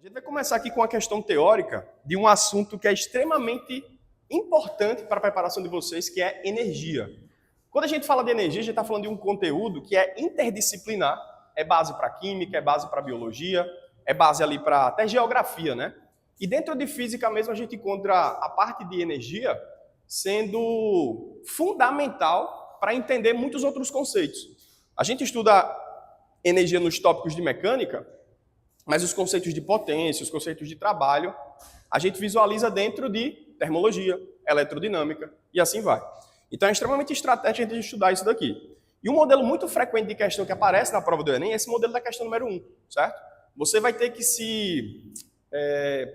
A gente vai começar aqui com a questão teórica de um assunto que é extremamente importante para a preparação de vocês, que é energia. Quando a gente fala de energia, a gente está falando de um conteúdo que é interdisciplinar, é base para química, é base para biologia, é base ali para até geografia, né? E dentro de física mesmo a gente encontra a parte de energia sendo fundamental para entender muitos outros conceitos. A gente estuda energia nos tópicos de mecânica, mas os conceitos de potência, os conceitos de trabalho, a gente visualiza dentro de termologia, eletrodinâmica e assim vai. Então é extremamente estratégico a gente estudar isso daqui. E um modelo muito frequente de questão que aparece na prova do Enem é esse modelo da questão número 1, certo? Você vai ter que se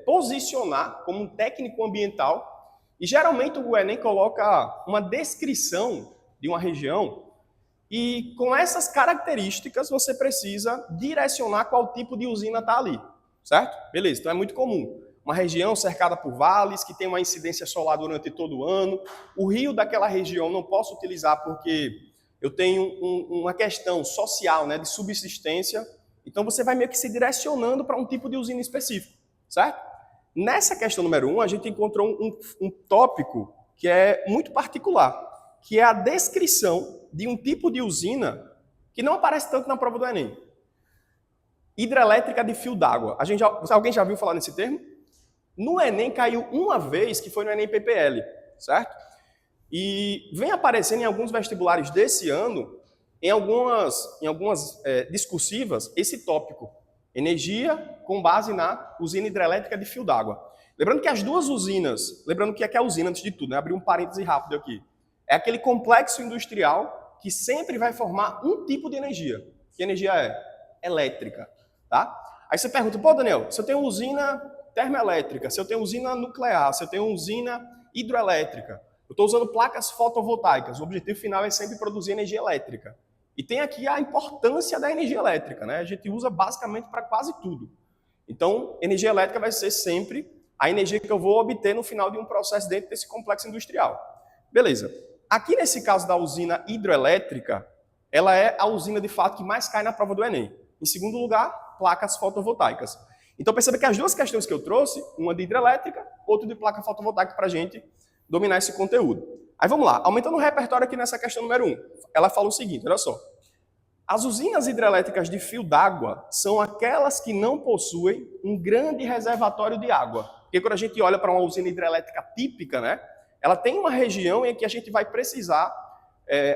posicionar como um técnico ambiental e geralmente o Enem coloca uma descrição de uma região e com essas características você precisa direcionar qual tipo de usina está ali, certo? Beleza, então é muito comum. Uma região cercada por vales, que tem uma incidência solar durante todo o ano. O rio daquela região não posso utilizar porque eu tenho uma questão social, né, de subsistência. Então você vai meio que se direcionando para um tipo de usina específico, certo? Nessa questão número 1, a gente encontrou um tópico que é muito particular, que é a descrição de um tipo de usina que não aparece tanto na prova do Enem. Hidrelétrica de fio d'água. Alguém já viu falar nesse termo? No Enem caiu uma vez, que foi no Enem PPL, certo? E vem aparecendo em alguns vestibulares desse ano, em algumas discursivas, esse tópico. Energia com base na usina hidrelétrica de fio d'água. Lembrando que as duas usinas, lembrando que aqui é a usina antes de tudo, né? Abrir um parêntese rápido aqui. É aquele complexo industrial que sempre vai formar um tipo de energia. Que energia é? Elétrica, tá? Aí você pergunta, pô, Daniel, se eu tenho usina termoelétrica, se eu tenho usina nuclear, se eu tenho usina hidroelétrica, eu estou usando placas fotovoltaicas, o objetivo final é sempre produzir energia elétrica. E tem aqui a importância da energia elétrica, né? A gente usa basicamente para quase tudo. Então, energia elétrica vai ser sempre a energia que eu vou obter no final de um processo dentro desse complexo industrial. Beleza. Aqui nesse caso da usina hidroelétrica, ela é a usina de fato que mais cai na prova do Enem. Em segundo lugar, placas fotovoltaicas. Então perceba que as duas questões que eu trouxe, uma de hidrelétrica, outra de placa fotovoltaica para a gente dominar esse conteúdo. Aí vamos lá, aumentando o repertório aqui nessa questão número 1. Ela fala o seguinte, olha só. As usinas hidrelétricas de fio d'água são aquelas que não possuem um grande reservatório de água. Porque quando a gente olha para uma usina hidrelétrica típica, né, ela tem uma região em que a gente vai precisar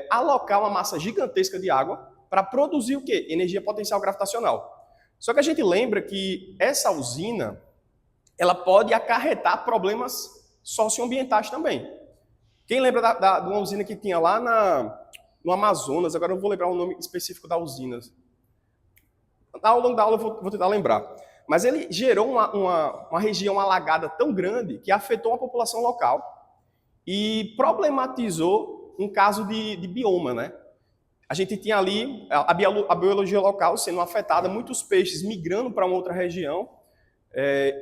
alocar uma massa gigantesca de água para produzir o quê? Energia potencial gravitacional. Só que a gente lembra que essa usina ela pode acarretar problemas socioambientais também. Quem lembra de uma usina que tinha lá no Amazonas, agora eu não vou lembrar o nome específico da usina. Ao longo da aula eu vou tentar lembrar. Mas ele gerou uma região alagada tão grande que afetou a população local e problematizou um caso de bioma, né? A gente tinha ali a biologia local sendo afetada, muitos peixes migrando para uma outra região.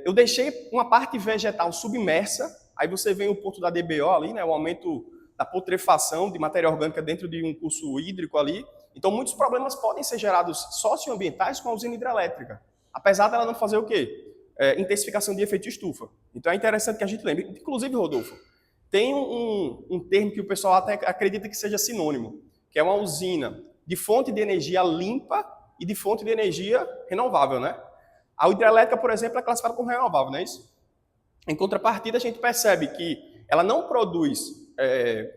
Eu deixei uma parte vegetal submersa, aí você vê o ponto da DBO ali, né, o aumento da putrefação de matéria orgânica dentro de um curso hídrico ali. Então, muitos problemas podem ser gerados socioambientais com a usina hidrelétrica, apesar dela não fazer o quê? Intensificação de efeito estufa. Então, é interessante que a gente lembre. Inclusive, Rodolfo, tem um termo que o pessoal até acredita que seja sinônimo, que é uma usina de fonte de energia limpa e de fonte de energia renovável, né? A hidrelétrica, por exemplo, é classificada como renovável, não é isso? Em contrapartida, a gente percebe que ela não produz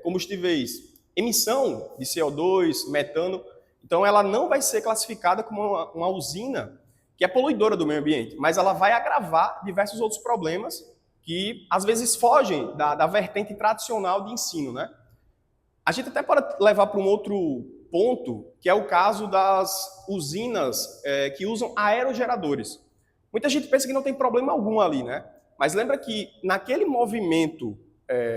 combustíveis, emissão de CO2, metano, então ela não vai ser classificada como uma usina que é poluidora do meio ambiente, mas ela vai agravar diversos outros problemas que às vezes fogem da vertente tradicional de ensino, né? A gente até pode levar para um outro ponto, que é o caso das usinas que usam aerogeradores. Muita gente pensa que não tem problema algum ali, né? Mas lembra que naquele movimento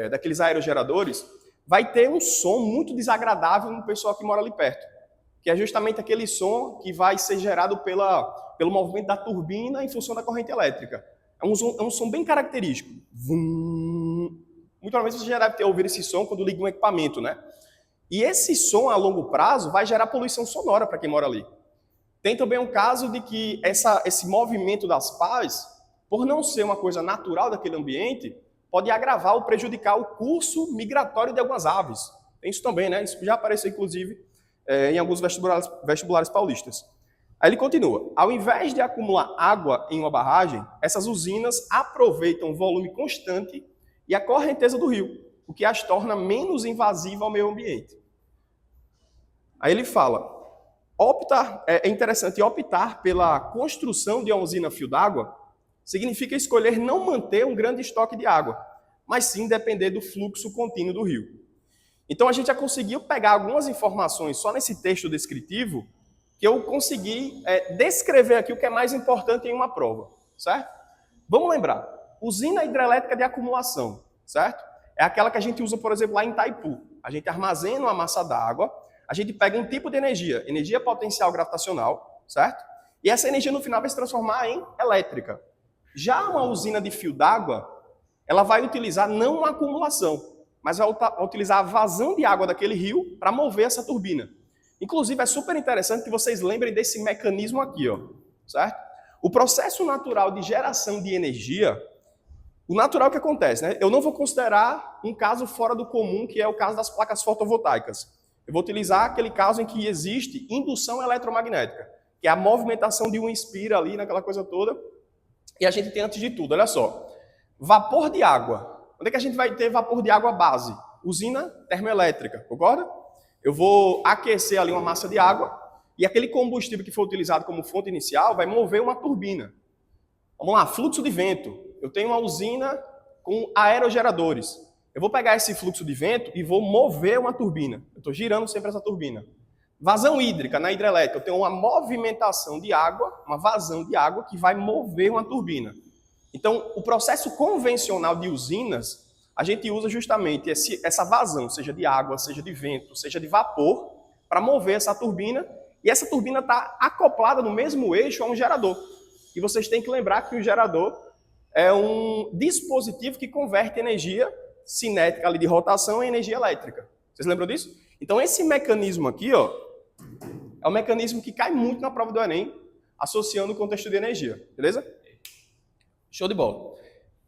daqueles aerogeradores, vai ter um som muito desagradável no pessoal que mora ali perto, que é justamente aquele som que vai ser gerado pelo movimento da turbina em função da corrente elétrica. É um som bem característico. Vum. Muito provavelmente você já deve ter ouvido esse som quando liga um equipamento, né? E esse som a longo prazo vai gerar poluição sonora para quem mora ali. Tem também um caso de que esse movimento das pás, por não ser uma coisa natural daquele ambiente, pode agravar ou prejudicar o curso migratório de algumas aves. Tem isso também, né? Isso já apareceu, inclusive, em alguns vestibulares paulistas. Aí ele continua. Ao invés de acumular água em uma barragem, essas usinas aproveitam o volume constante e a correnteza do rio, o que as torna menos invasivas ao meio ambiente. Aí ele fala, é interessante optar pela construção de uma usina a fio d'água significa escolher não manter um grande estoque de água, mas sim depender do fluxo contínuo do rio. Então a gente já conseguiu pegar algumas informações só nesse texto descritivo que eu consegui descrever aqui o que é mais importante em uma prova, certo? Vamos lembrar, usina hidrelétrica de acumulação, certo? É aquela que a gente usa, por exemplo, lá em Itaipu. A gente armazena uma massa d'água, a gente pega um tipo de energia potencial gravitacional, certo? E essa energia no final vai se transformar em elétrica. Já uma usina de fio d'água, ela vai utilizar não uma acumulação, mas vai utilizar a vazão de água daquele rio para mover essa turbina. Inclusive, é super interessante que vocês lembrem desse mecanismo aqui, ó, certo? O processo natural de geração de energia, o natural que acontece, né? Eu não vou considerar um caso fora do comum, que é o caso das placas fotovoltaicas. Eu vou utilizar aquele caso em que existe indução eletromagnética, que é a movimentação de um espira ali, naquela coisa toda. E a gente tem, antes de tudo, olha só, vapor de água. Onde é que a gente vai ter vapor de água base? Usina termoelétrica, concorda? Eu vou aquecer ali uma massa de água e aquele combustível que foi utilizado como fonte inicial vai mover uma turbina. Vamos lá, fluxo de vento. Eu tenho uma usina com aerogeradores. Eu vou pegar esse fluxo de vento e vou mover uma turbina. Eu estou girando sempre essa turbina. Vazão hídrica na hidrelétrica. Eu tenho uma movimentação de água, uma vazão de água que vai mover uma turbina. Então, o processo convencional de usinas, a gente usa justamente essa vazão, seja de água, seja de vento, seja de vapor, para mover essa turbina. E essa turbina está acoplada no mesmo eixo a um gerador. E vocês têm que lembrar que o gerador é um dispositivo que converte energia cinética ali de rotação em energia elétrica. Vocês lembram disso? Então, esse mecanismo aqui, ó, é um mecanismo que cai muito na prova do Enem, associando o contexto de energia. Beleza? Show de bola. O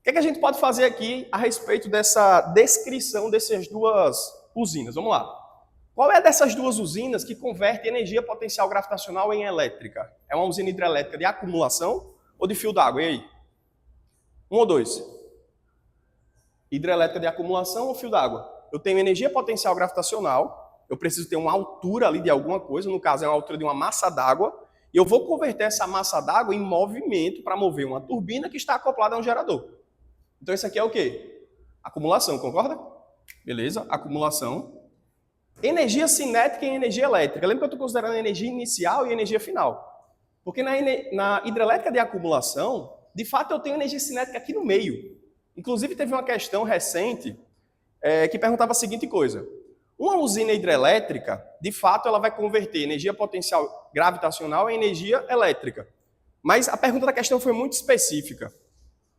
que é que a gente pode fazer aqui a respeito dessa descrição dessas duas usinas? Vamos lá. Qual é dessas duas usinas que converte energia potencial gravitacional em elétrica? É uma usina hidrelétrica de acumulação ou de fio d'água? E aí? 1 ou 2? Hidrelétrica de acumulação ou fio d'água? Eu tenho energia potencial gravitacional, eu preciso ter uma altura ali de alguma coisa, no caso é uma altura de uma massa d'água, e eu vou converter essa massa d'água em movimento para mover uma turbina que está acoplada a um gerador. Então isso aqui é o quê? Acumulação, concorda? Beleza, acumulação. Energia cinética e energia elétrica. Lembra que eu estou considerando energia inicial e energia final. Porque na hidrelétrica de acumulação, de fato eu tenho energia cinética aqui no meio. Inclusive teve uma questão recente que perguntava a seguinte coisa. Uma usina hidrelétrica, de fato, ela vai converter energia potencial gravitacional em energia elétrica. Mas a pergunta da questão foi muito específica.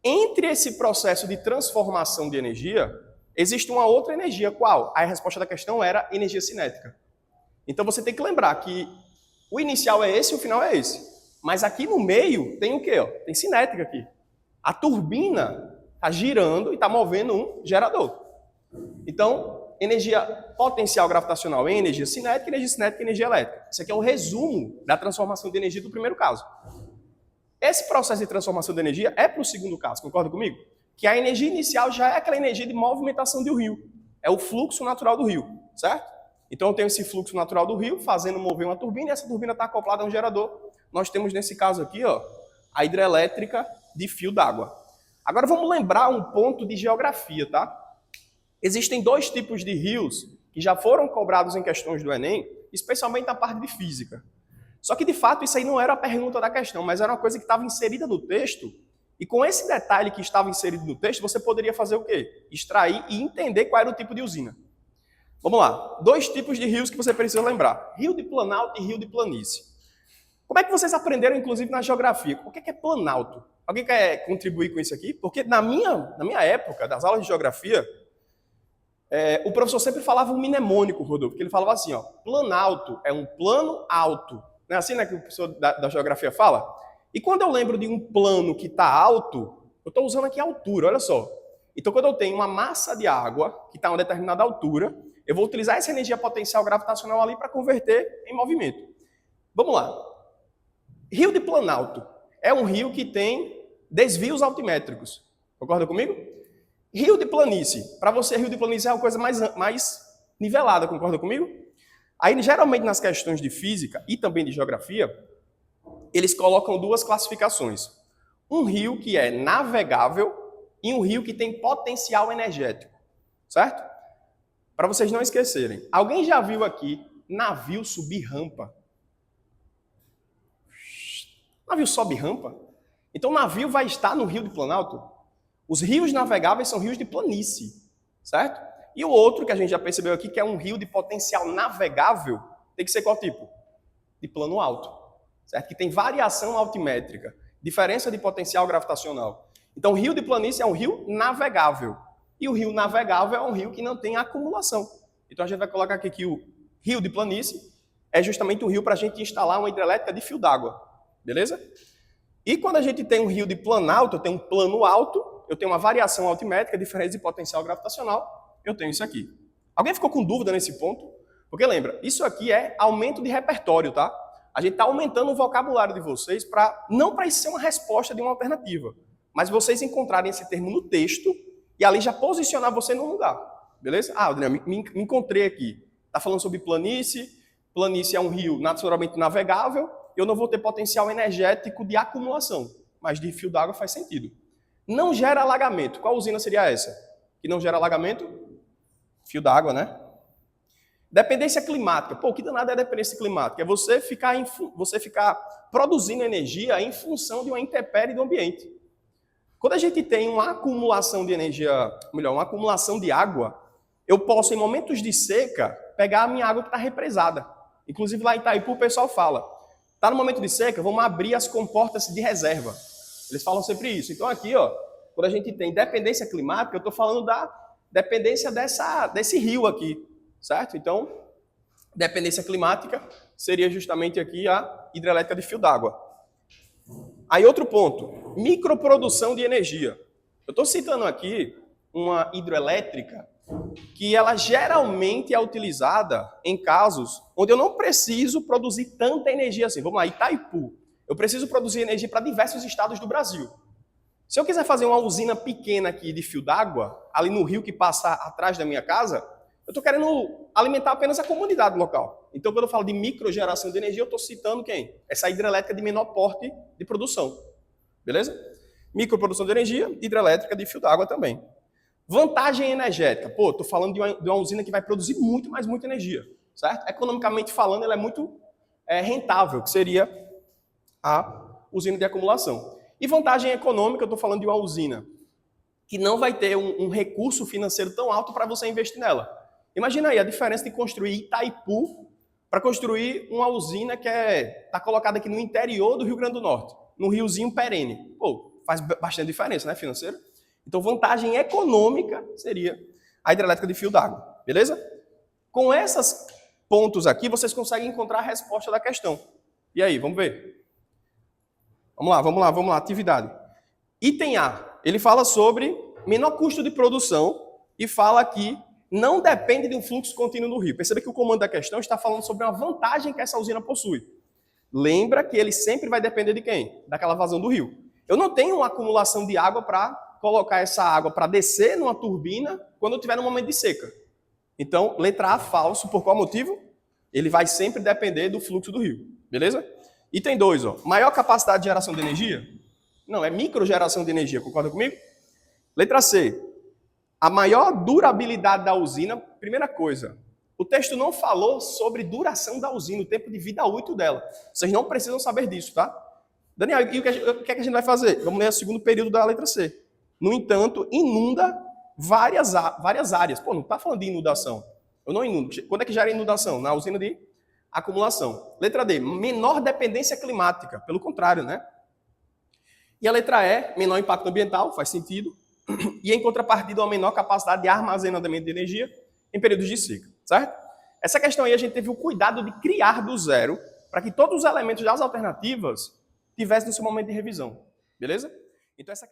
Entre esse processo de transformação de energia, existe uma outra energia. Qual? A resposta da questão era energia cinética. Então você tem que lembrar que o inicial é esse e o final é esse. Mas aqui no meio tem o quê? Tem cinética aqui. A turbina está girando e está movendo um gerador. Então, energia potencial gravitacional em energia cinética em energia elétrica. Isso aqui é o resumo da transformação de energia do primeiro caso. Esse processo de transformação de energia é para o segundo caso, concorda comigo? Que a energia inicial já é aquela energia de movimentação do rio. É o fluxo natural do rio, certo? Então eu tenho esse fluxo natural do rio fazendo mover uma turbina e essa turbina está acoplada a um gerador. Nós temos nesse caso aqui, ó, a hidrelétrica de fio d'água. Agora vamos lembrar um ponto de geografia, tá? Existem dois tipos de rios que já foram cobrados em questões do Enem, especialmente na parte de física. Só que, de fato, isso aí não era a pergunta da questão, mas era uma coisa que estava inserida no texto, e com esse detalhe que estava inserido no texto, você poderia fazer o quê? Extrair e entender qual era o tipo de usina. Vamos lá. 2 tipos de rios que você precisa lembrar. Rio de planalto e rio de planície. Como é que vocês aprenderam, inclusive, na geografia? O que é planalto? Alguém quer contribuir com isso aqui? Porque na minha época, das aulas de geografia, o professor sempre falava um mnemônico, Rodolfo, porque ele falava assim, ó, planalto é um plano alto. Não é assim, né, que o professor da geografia fala? E quando eu lembro de um plano que está alto, eu estou usando aqui a altura, olha só. Então, quando eu tenho uma massa de água que está a uma determinada altura, eu vou utilizar essa energia potencial gravitacional ali para converter em movimento. Vamos lá. Rio de Planalto é um rio que tem desvios altimétricos. Concorda comigo? Rio de planície. Para você, rio de planície é uma coisa mais nivelada, concorda comigo? Aí, geralmente, nas questões de física e também de geografia, eles colocam duas classificações. Um rio que é navegável e um rio que tem potencial energético. Certo? Para vocês não esquecerem. Alguém já viu aqui navio subir rampa? Navio sobe rampa? Então, o navio vai estar no Rio de Planalto? Os rios navegáveis são rios de planície, certo? E o outro que a gente já percebeu aqui, que é um rio de potencial navegável, tem que ser qual tipo? De plano alto, certo? Que tem variação altimétrica, diferença de potencial gravitacional. Então, o rio de planície é um rio navegável. E o rio navegável é um rio que não tem acumulação. Então, a gente vai colocar aqui que o rio de planície é justamente o rio para a gente instalar uma hidrelétrica de fio d'água. Beleza? E quando a gente tem um rio de planalto, eu tenho um plano alto, eu tenho uma variação altimétrica, diferença de potencial gravitacional, eu tenho isso aqui. Alguém ficou com dúvida nesse ponto? Porque lembra, isso aqui é aumento de repertório, tá? A gente está aumentando o vocabulário de vocês não para isso ser uma resposta de uma alternativa, mas vocês encontrarem esse termo no texto e ali já posicionar você num lugar. Beleza? Ah, Adriano, me encontrei aqui. Está falando sobre planície. Planície é um rio naturalmente navegável. Eu não vou ter potencial energético de acumulação, mas de fio d'água faz sentido. Não gera alagamento. Qual usina seria essa? Que não gera alagamento? Fio d'água, né? Dependência climática. Pô, que danada é a dependência climática? É você ficar produzindo energia em função de uma intempérie do ambiente. Quando a gente tem uma acumulação de energia, melhor, uma acumulação de água, eu posso, em momentos de seca, pegar a minha água que está represada. Inclusive lá em Itaipu o pessoal fala, está no momento de seca, vamos abrir as comportas de reserva. Eles falam sempre isso. Então aqui, ó, quando a gente tem dependência climática, eu estou falando da dependência desse rio aqui, certo? Então, dependência climática seria justamente aqui a hidrelétrica de fio d'água. Aí outro ponto, microprodução de energia. Eu estou citando aqui uma hidrelétrica que ela geralmente é utilizada em casos onde eu não preciso produzir tanta energia assim. Vamos lá, Itaipu. Eu preciso produzir energia para diversos estados do Brasil. Se eu quiser fazer uma usina pequena aqui de fio d'água, ali no rio que passa atrás da minha casa, eu estou querendo alimentar apenas a comunidade local. Então, quando eu falo de microgeração de energia, eu estou citando quem? Essa hidrelétrica de menor porte de produção. Beleza? Microprodução de energia, hidrelétrica de fio d'água também. Vantagem energética. Pô, estou falando de uma usina que vai produzir muita energia. Certo? Economicamente falando, ela é muito rentável, que seria a usina de acumulação. E vantagem econômica, eu estou falando de uma usina que não vai ter um recurso financeiro tão alto para você investir nela. Imagina aí a diferença de construir Itaipu para construir uma usina que está colocada aqui no interior do Rio Grande do Norte, num riozinho perene. Pô, faz bastante diferença, né, financeira? Então, vantagem econômica seria a hidrelétrica de fio d'água, beleza? Com esses pontos aqui, vocês conseguem encontrar a resposta da questão. E aí, vamos ver? Vamos lá, atividade. Item A, ele fala sobre menor custo de produção e fala que não depende de um fluxo contínuo no rio. Perceba que o comando da questão está falando sobre uma vantagem que essa usina possui. Lembra que ele sempre vai depender de quem? Daquela vazão do rio. Eu não tenho uma acumulação de água para colocar essa água para descer numa turbina quando eu estiver no momento de seca. Então, letra A, falso. Por qual motivo? Ele vai sempre depender do fluxo do rio. Beleza? Item 2, ó. Maior capacidade de geração de energia? Não, é microgeração de energia. Concorda comigo? Letra C. A maior durabilidade da usina, primeira coisa, o texto não falou sobre duração da usina, o tempo de vida útil dela. Vocês não precisam saber disso, tá? Daniel, e o que é que a gente vai fazer? Vamos ler o segundo período da letra C. No entanto, inunda várias áreas. Pô, não está falando de inundação. Eu não inundo. Quando é que gera inundação? Na usina de acumulação. Letra D, menor dependência climática. Pelo contrário, né? E a letra E, menor impacto ambiental, faz sentido. E em contrapartida, uma menor capacidade de armazenamento de energia em períodos de seca, certo? Essa questão aí a gente teve o cuidado de criar do zero, para que todos os elementos das alternativas tivessem no seu momento de revisão. Beleza? Então, essa